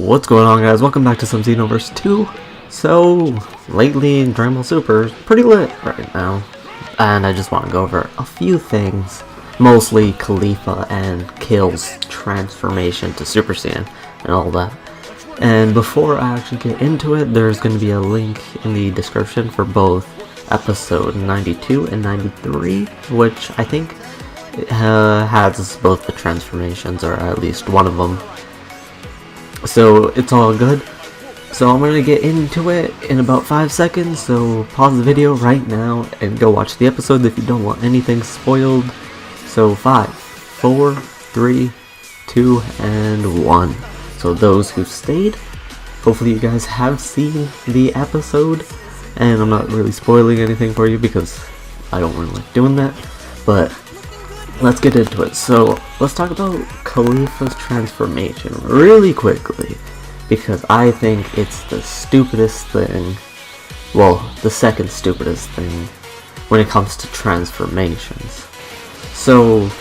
What's going on, guys? Welcome back to some Xenoverse 2. So, lately, Dragon Ball Super is pretty lit right now. And I just want to go over a few things. Mostly Califa and Kale's transformation to Super Saiyan and all that. And before I actually get into it, there's going to be a link in the description for both episode 92 and 93, which I think has both the transformations, or at least one of them. So it's all good. So I'm gonna get into it in about 5 seconds, so pause the video right now and go watch the episode if you don't want anything spoiled. So 5, 4, 3, 2, and 1. So those who stayed, hopefully you guys have seen the episode, and I'm not really spoiling anything for you because I don't really like doing that, but let's get into it. So let's talk about Califa's transformation really quickly, because I think it's the stupidest thing, well, the second stupidest thing when it comes to transformations. So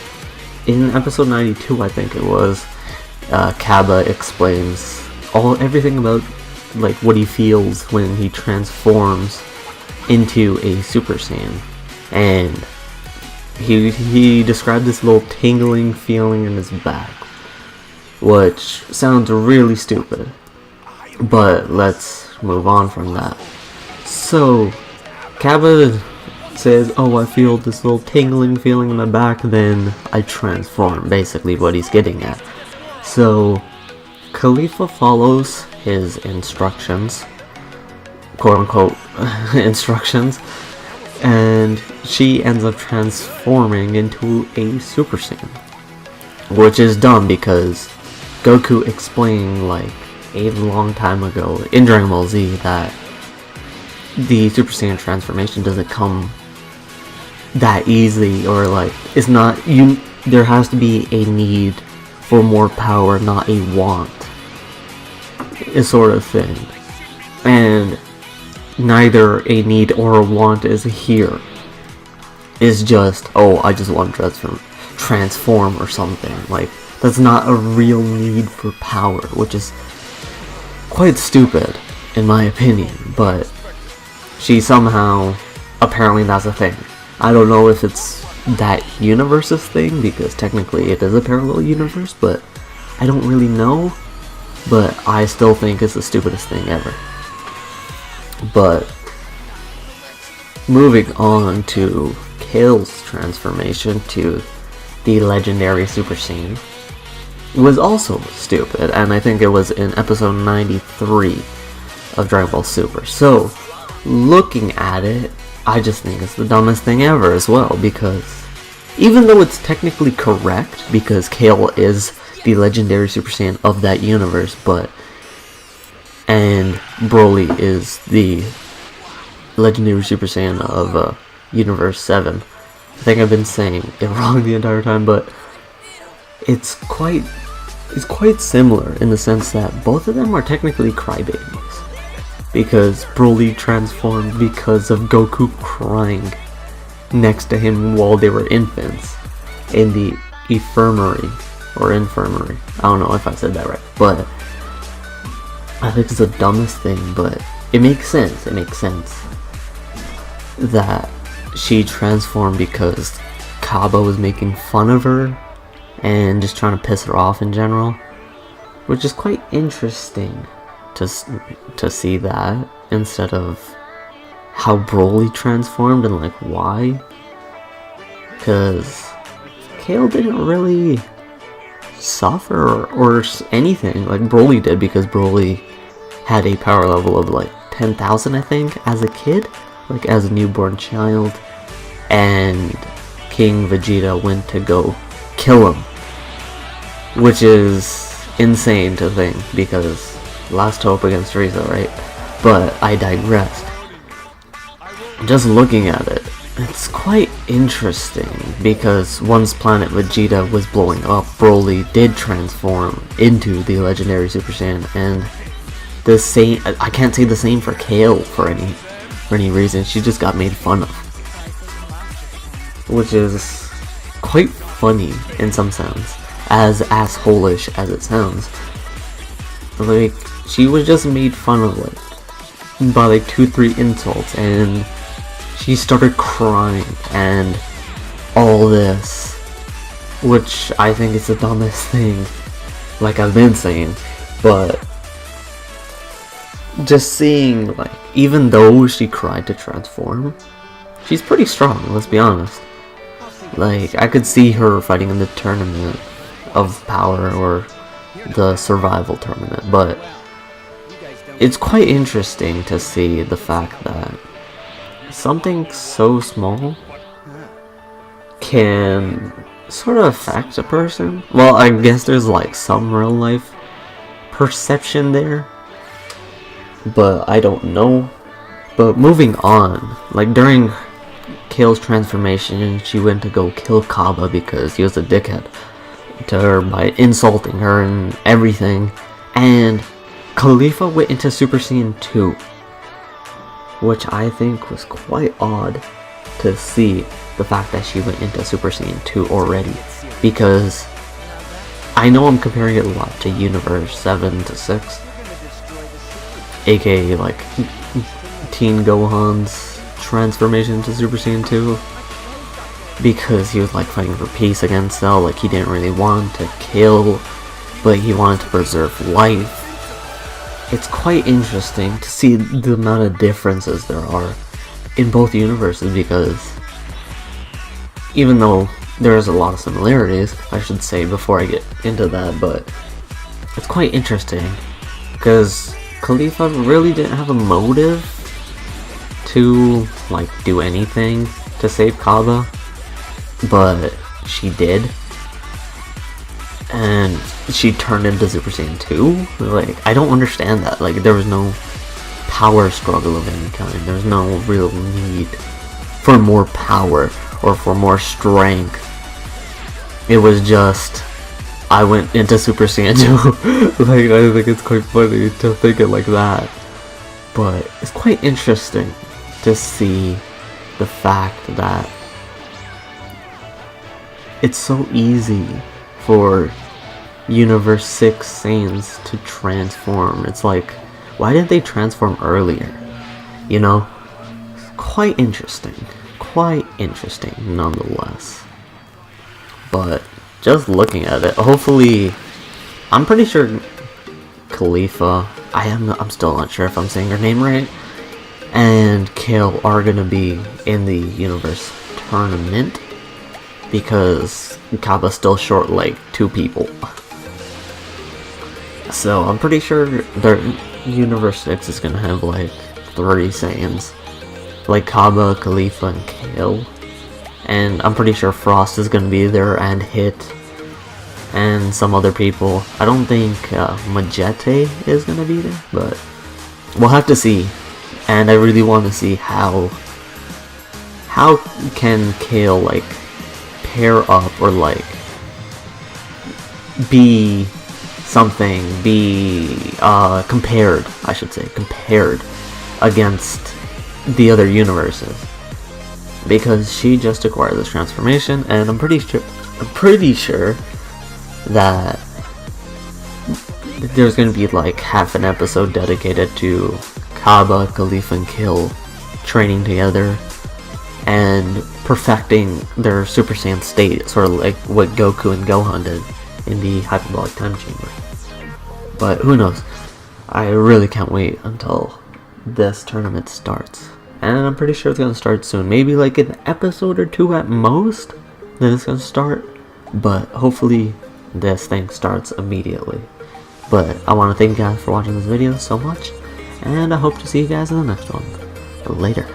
in episode 92, I think it was, Kaba explains everything about like what he feels when he transforms into a Super Saiyan, and he described this little tingling feeling in his back, which sounds really stupid, but let's move on from that. So Kaba says, oh, I feel this little tingling feeling in my back, then I transform, basically what he's getting at. So Califa follows his instructions, quote unquote instructions, and she ends up transforming into a Super Saiyan, which is dumb because Goku explained like a long time ago in Dragon Ball Z that the Super Saiyan transformation doesn't come that easy, or like it's not, there has to be a need for more power, not a want, sort of thing, and neither a need or a want is here. It's just, oh, I just want to transform or something. Like, that's not a real need for power, which is quite stupid in my opinion, but she somehow, apparently that's a thing. I don't know if it's that universe's thing, because technically it is a parallel universe, but I don't really know, but I still think it's the stupidest thing ever. But moving on to Kale's transformation to the legendary Super Saiyan was also stupid, and I think it was in episode 93 of Dragon Ball Super. So looking at it, I just think it's the dumbest thing ever as well, because even though it's technically correct, because Kale is the legendary Super Saiyan of that universe, and Broly is the legendary Super Saiyan of Universe 7. I think I've been saying it wrong the entire time, but it's quite similar in the sense that both of them are technically crybabies, because Broly transformed because of Goku crying next to him while they were infants in the infirmary. I don't know if I said that right, but I think it's the dumbest thing, but it makes sense. It makes sense that she transformed because Kaba was making fun of her and just trying to piss her off in general, which is quite interesting to see that, instead of how Broly transformed and like why, because Kale didn't really suffer or anything like Broly did, because Broly had a power level of like 10,000 I think as a kid, like as a newborn child, and King Vegeta went to go kill him, which is insane to think, because last hope against Frieza, right? But I digress. Just looking at it, it's quite interesting, because once planet Vegeta was blowing up, Broly did transform into the legendary Super Saiyan, and the same, I can't say the same for Kale for any reason. She just got made fun of, which is quite funny in some sense, as asshole-ish as it sounds. Like, she was just made fun of, like, by like 2-3 insults, and she started crying and all this, which I think is the dumbest thing, like I've been saying. But just seeing, like, even though she cried to transform, she's pretty strong, let's be honest. Like, I could see her fighting in the tournament of power, or the survival tournament, but it's quite interesting to see the fact that something so small can sort of affect a person. Well, I guess there's like some real life perception there, but I don't know. But moving on, like during Kale's transformation, she went to go kill Kaba because he was a dickhead to her by insulting her and everything, and Califa went into Super Saiyan 2, which I think was quite odd to see the fact that she went into Super Saiyan 2 already, because I know I'm comparing it a lot to Xenoverse 7 to 6, aka like Teen Gohan's transformation to Super Saiyan 2, because he was like fighting for peace against Cell. Like, he didn't really want to kill, but he wanted to preserve life. It's quite interesting to see the amount of differences there are in both universes, because even though there's a lot of similarities, I should say before I get into that, but it's quite interesting because Califa really didn't have a motive to like do anything to save Kaba, but she did, and she turned into Super Saiyan 2. Like, I don't understand that. Like, there was no power struggle of any kind. There's no real need for more power or for more strength. It was just, I went into Super Saiyan 2. Like, I think it's quite funny to think it like that. But it's quite interesting to see the fact that it's so easy for Universe 6 Saiyans to transform. It's like, why didn't they transform earlier? You know? Quite interesting nonetheless. But just looking at it, hopefully, I'm pretty sure Califa, I'm still not sure if I'm saying her name right, and Kale are gonna be in the Universe tournament, because Kaba's still short like 2 people. So I'm pretty sure their Universe 6 is gonna have like 3 Saiyans, like Kaba, Califa, and Kale. And I'm pretty sure Frost is gonna be there, and Hit, and some other people. I don't think Majete is gonna be there, but we'll have to see. And I really want to see how can Kale like pair up, or like be something, be compared, I should say, compared against the other universes, because she just acquired this transformation, and I'm pretty sure that there's gonna be like half an episode dedicated to Kaba, Califa, and Kale training together and perfecting their Super Saiyan state, sort of like what Goku and Gohan did in the Hyperbolic Time Chamber. But who knows? I really can't wait until this tournament starts. And I'm pretty sure it's gonna start soon. Maybe like an episode or 2 at most, then it's gonna start. But hopefully this thing starts immediately. But I want to thank you guys for watching this video so much, and I hope to see you guys in the next one. Later.